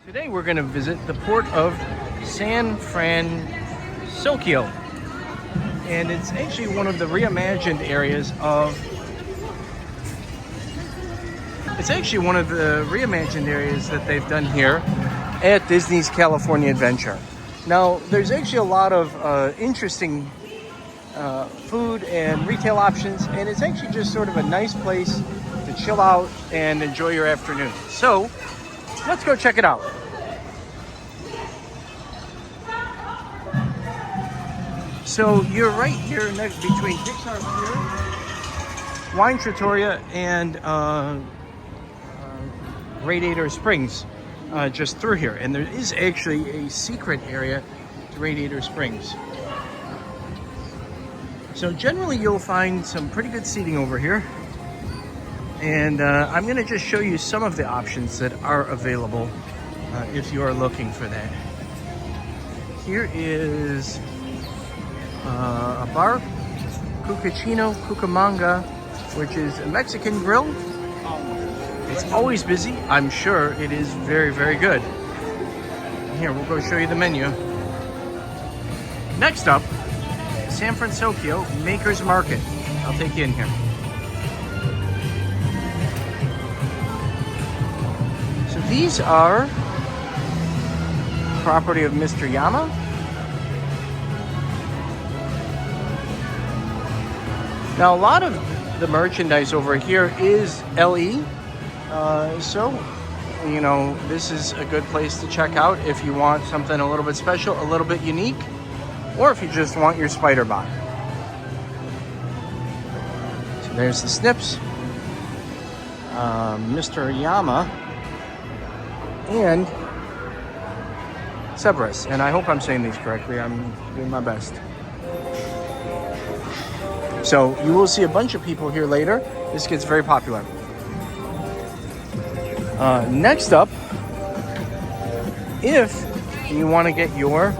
Today we're going to visit the port of San Fransokyo, and it's actually one of the reimagined areas of that they've done here at Disney's California Adventure. Now there's actually a lot of interesting food and retail options, and it's actually just sort of a nice place to chill out and enjoy your afternoon. So let's go check it out. So you're right here between Pixar Pier, Wine Trattoria, and Radiator Springs, just through here. And there is actually a secret area to Radiator Springs. So generally you'll find some pretty good seating over here. And I'm going to just show you some of the options that are available if you are looking for that. Here is a bar, Cucachino Cucamonga, which is a Mexican grill. It's always busy. I'm sure it is very, very good. Here, we'll go show you the menu. Next up, San Fransokyo Maker's Market. I'll take you in here. So these are property of Mr. Yama. Now, a lot of the merchandise over here is LE, so, you know, this is a good place to check out if you want something a little bit special, a little bit unique, or if you just want your spider bot. So there's the Snips, Mr. Yama, and Cerberus, and I hope I'm saying these correctly. I'm doing my best. So you will see a bunch of people here later. This gets very popular. Next up, if you want to get your,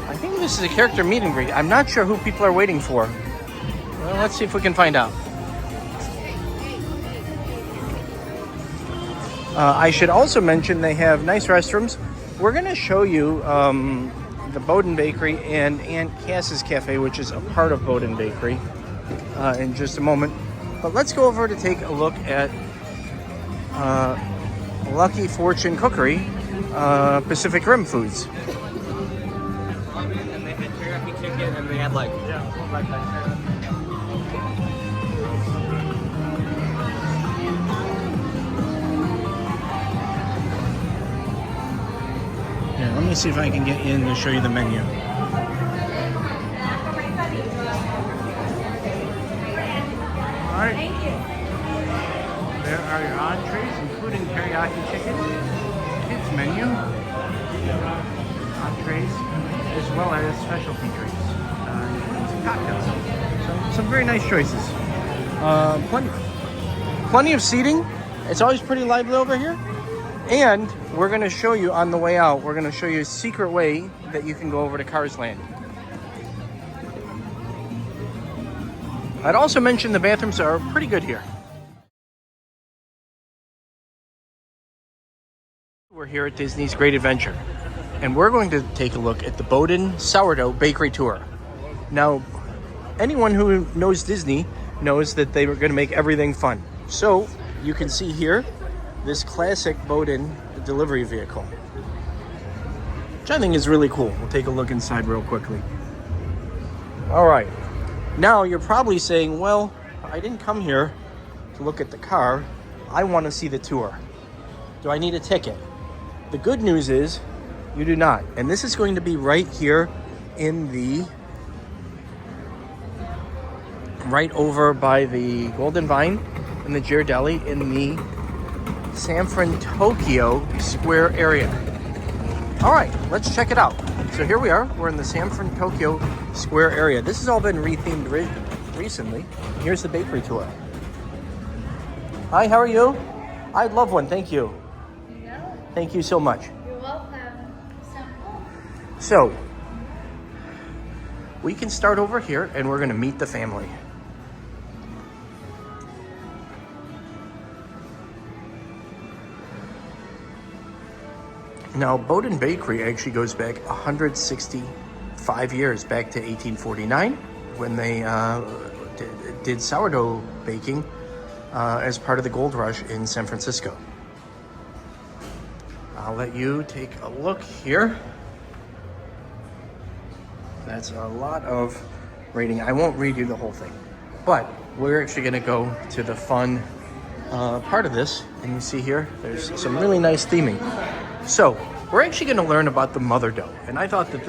I think this is a character meet and greet. I'm not sure who people are waiting for. Well, let's see if we can find out. I should also mention they have nice restrooms. We're going to show you the Bowden Bakery and Aunt Cass's Cafe, which is a part of Bowden Bakery, in just a moment. But let's go over to take a look at Lucky Fortune Cookery, Pacific Rim Foods. And they had teriyaki chicken, and they had like Here, let me see if I can get in to show you the menu. Alright. There are your entrees, including teriyaki chicken, kids menu, entrees, as well as specialty drinks, some cocktails. So some very nice choices. Plenty of seating. It's always pretty lively over here. And we're going to show you on the way out, we're going to show you a secret way that you can go over to Cars Land. I'd also mention the bathrooms are pretty good here. We're here at Disney's Great Adventure, and we're going to take a look at the Bowden Sourdough Bakery Tour. Now, anyone who knows Disney knows that they were going to make everything fun. So, you can see here, this classic Bowden delivery vehicle, which I think is really cool. We'll take a look inside real quickly. All right. Now you're probably saying, well, I didn't come here to look at the car. I want to see the tour. Do I need a ticket? The good news is you do not. And this is going to be right here in the, right over by the Golden Vine and the Ghirardelli in the San Fransokyo Square area. All right, let's check it out. So here we are. We're in the San Fransokyo Square area. This has all been rethemed recently. Here's the bakery tour. Hi, how are you? I'd love one, thank you. No. Thank you so much. You're welcome. So, we can start over here and we're gonna meet the family. Now, Bowden Bakery actually goes back 165 years, back to 1849, when they did sourdough baking as part of the gold rush in San Francisco. I'll let you take a look here. That's a lot of reading. I won't read you the whole thing, but we're actually going to go to the fun part of this. And you see here, there's some really nice theming. So we're actually going to learn about the mother dough. And I thought that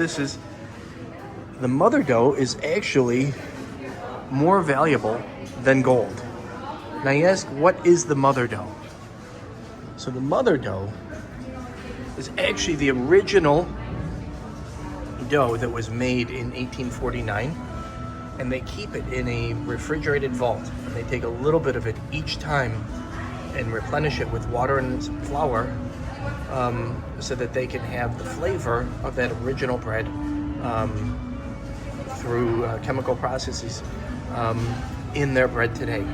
the mother dough is actually more valuable than gold. Now you ask, what is the mother dough? So the mother dough is actually the original dough that was made in 1849, and they keep it in a refrigerated vault, and they take a little bit of it each time and replenish it with water and some flour, so that they can have the flavor of that original bread through chemical processes in their bread today.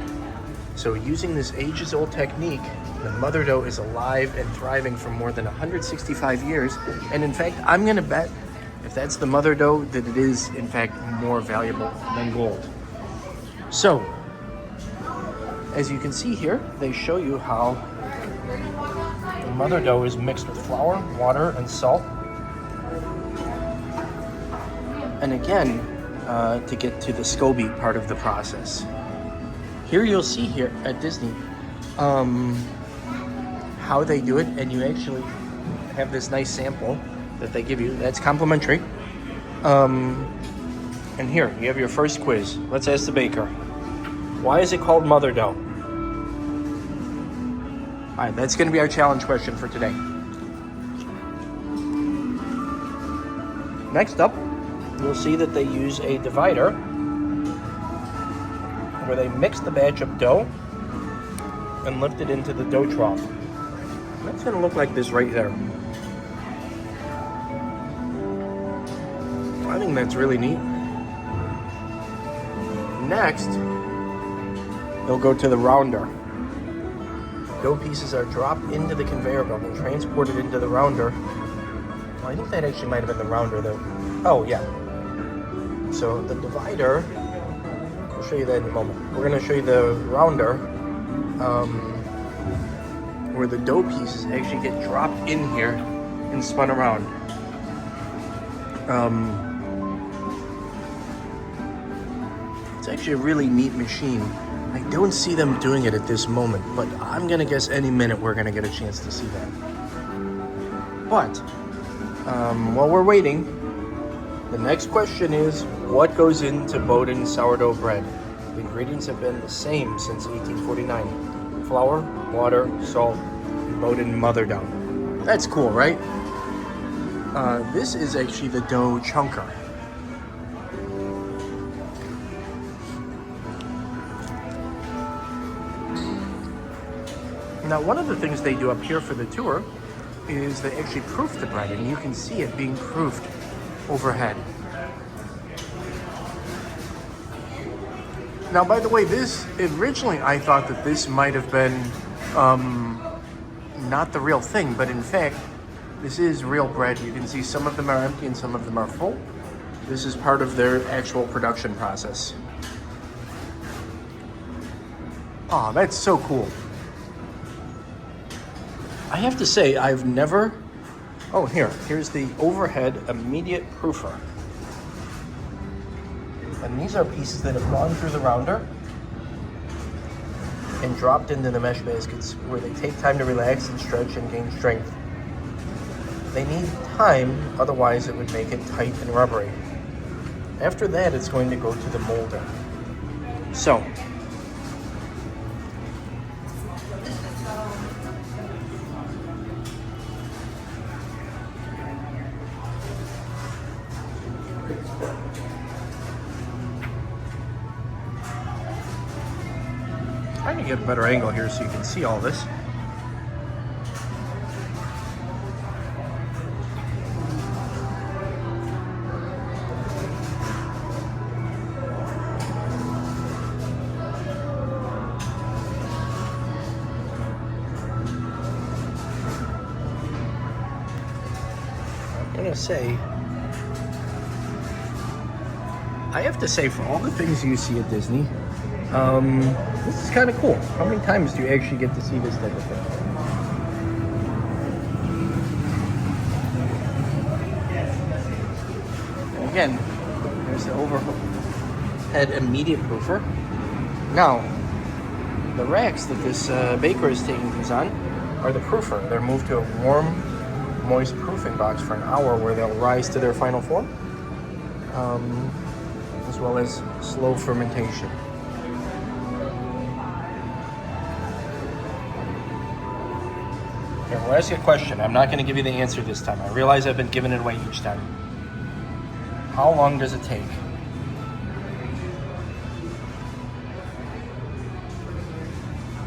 So using this ages-old technique, the mother dough is alive and thriving for more than 165 years. And in fact, I'm gonna bet if that's the mother dough, that it is in fact more valuable than gold. So, as you can see here, they show you how the mother dough is mixed with flour, water, and salt. And again, to get to the SCOBY part of the process. Here you'll see here at Disney how they do it, and you actually have this nice sample that they give you. That's complimentary. And here, you have your first quiz. Let's ask the baker. Why is it called mother dough? All right, that's going to be our challenge question for today. Next up, you'll see that they use a divider where they mix the batch of dough and lift it into the dough trough. That's going to look like this right there. I think that's really neat. Next, they'll go to the rounder. Dough pieces are dropped into the conveyor belt and transported into the rounder. Well, I think that actually might have been the rounder though. Oh yeah. So the divider, I'll show you that in a moment. We're going to show you the rounder where the dough pieces actually get dropped in here and spun around. It's actually a really neat machine. I don't see them doing it at this moment, but I'm gonna guess any minute we're gonna get a chance to see that. But while we're waiting, the next question is, what goes into Bowden sourdough bread? The ingredients have been the same since 1849. Flour, water, salt, and Bowden mother dough. That's cool, right? This is actually the dough chunker. Now, one of the things they do up here for the tour is they actually proof the bread, and you can see it being proofed overhead. Now, by the way, this, originally I thought that this might have been not the real thing, but in fact, this is real bread. You can see some of them are empty and some of them are full. This is part of their actual production process. Oh, that's so cool. I have to say, I've never... Oh, here's the overhead immediate proofer. And these are pieces that have gone through the rounder and dropped into the mesh baskets where they take time to relax and stretch and gain strength. They need time, otherwise it would make it tight and rubbery. After that, it's going to go to the molder. So, trying to get a better angle here so you can see all this. to say, for all the things you see at Disney, this is kind of cool. How many times do you actually get to see this type of thing? And again, there's the overhead immediate proofer. Now, the racks that this baker is taking these on are the proofer. They're moved to a warm, moist proofing box for an hour where they'll rise to their final form, as well as slow fermentation. Here, we'll ask you a question. I'm not going to give you the answer this time. I realize I've been giving it away each time. How long does it take?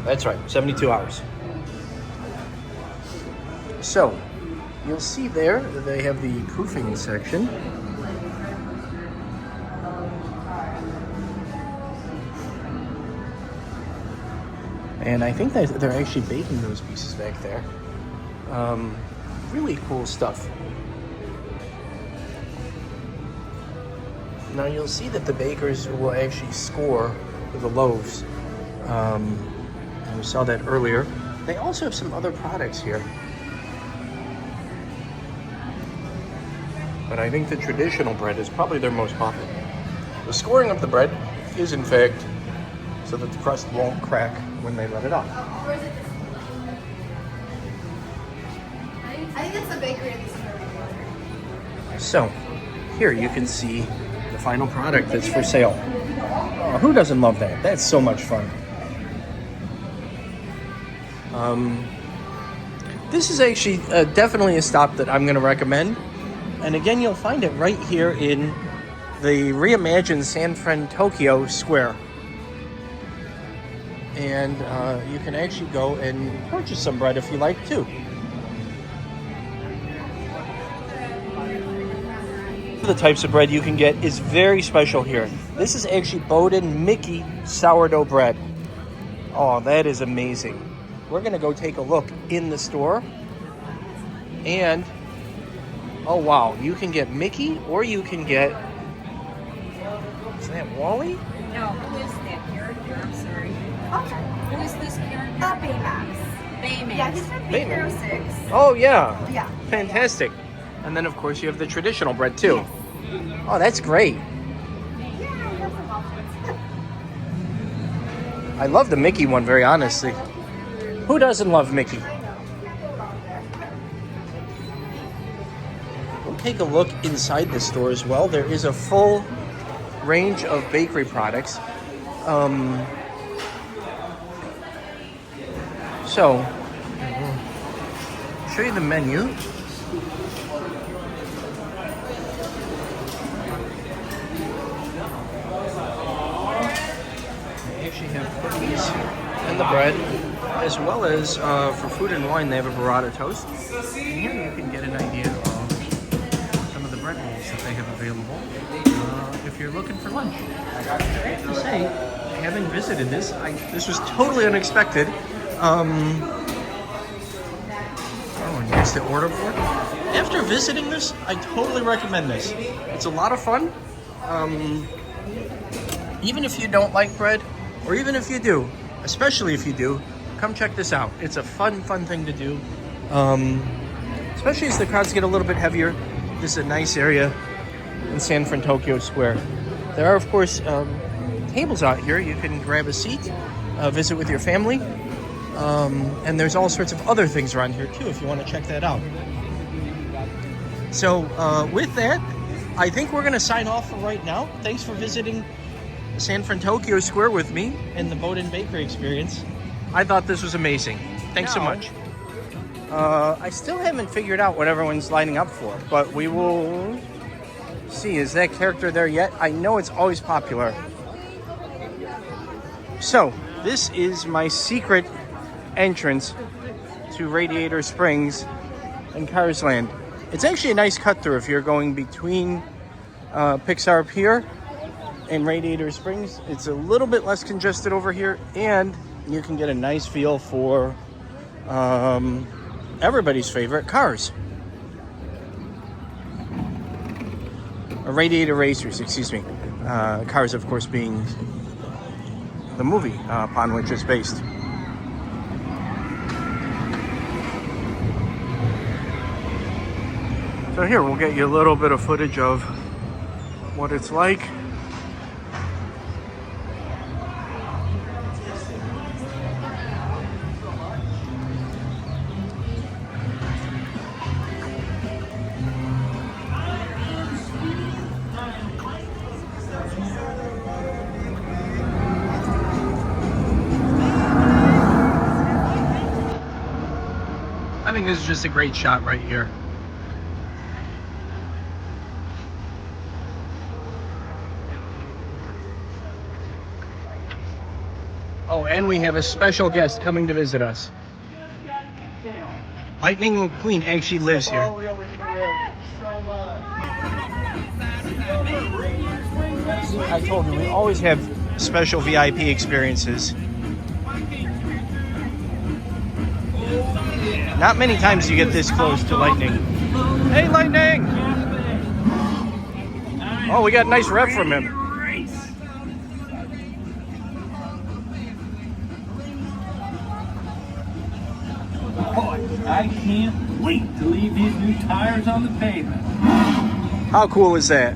That's right, 72 hours. So, you'll see there that they have the proofing section. And I think that they're actually baking those pieces back there. Really cool stuff. Now you'll see that the bakers will actually score the loaves. We saw that earlier. They also have some other products here. But I think the traditional bread is probably their most popular. The scoring of the bread is in fact so that the crust won't crack when they let it off. I think it's a bakery. So, here you can see the final product that's for sale. Oh, who doesn't love that? That's so much fun. This is actually definitely a stop that I'm going to recommend. And again, you'll find it right here in the reimagined San Fransokyo Square. And you can actually go and purchase some bread if you like too. The types of bread you can get is very special here. This is actually Bowden Mickey sourdough bread. Oh, that is amazing. We're gonna go take a look in the store. And, oh wow, you can get Mickey or you can get, is that Wally? No, who is that character? I'm sorry. Okay. Who is this character? Baymax. Baymax. Yeah, he's from Baymax. Hero 6. Oh yeah. Yeah. Fantastic. And then of course you have the traditional bread too. Yes. Oh, that's great. Yeah, we have some options. I love the Mickey one, very honestly. Who doesn't love Mickey? We'll take a look inside the store as well. There is a full range of bakery products. So, I'll show you the menu. They actually have cookies and the bread, as well as for food and wine, they have a burrata toast. And here you can get an idea of some of the bread rolls that they have available if you're looking for lunch. I have to say, having visited this, this was totally unexpected. Oh, and here's the order board. After visiting this, I totally recommend this. It's a lot of fun. Even if you don't like bread, or even if you do, especially if you do, come check this out. It's a fun thing to do. Especially as the crowds get a little bit heavier. This is a nice area in San Fransokyo Square. There are, of course, tables out here. You can grab a seat, visit with your family. And there's all sorts of other things around here too if you want to check that out. So with that, I think we're going to sign off for right now. Thanks for visiting San Fransokyo Square with me and the Bowden Bakery experience. I thought this was amazing. Thanks so much. I still haven't figured out what everyone's lining up for, but we will see. Is that character there yet? I know it's always popular. So this is my secret entrance to Radiator Springs and Cars Land. It's actually a nice cut through if you're going between Pixar Pier and Radiator Springs. It's a little bit less congested over here, and you can get a nice feel for everybody's favorite, Cars. Radiator Racers, excuse me. Cars, of course, being the movie upon which it's based. So here, we'll get you a little bit of footage of what it's like. I think this is just a great shot right here. Oh, and we have a special guest coming to visit us. Lightning McQueen actually lives here. I told you, we always have special VIP experiences. Not many times you get this close to Lightning. Hey, Lightning! Oh, we got a nice rev from him. Boy, I can't wait to leave these new tires on the pavement. How cool is that?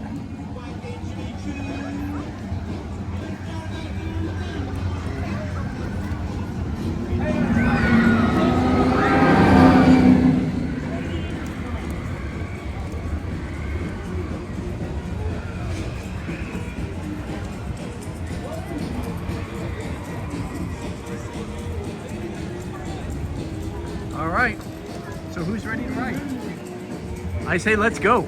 All right, so who's ready to ride? I say let's go.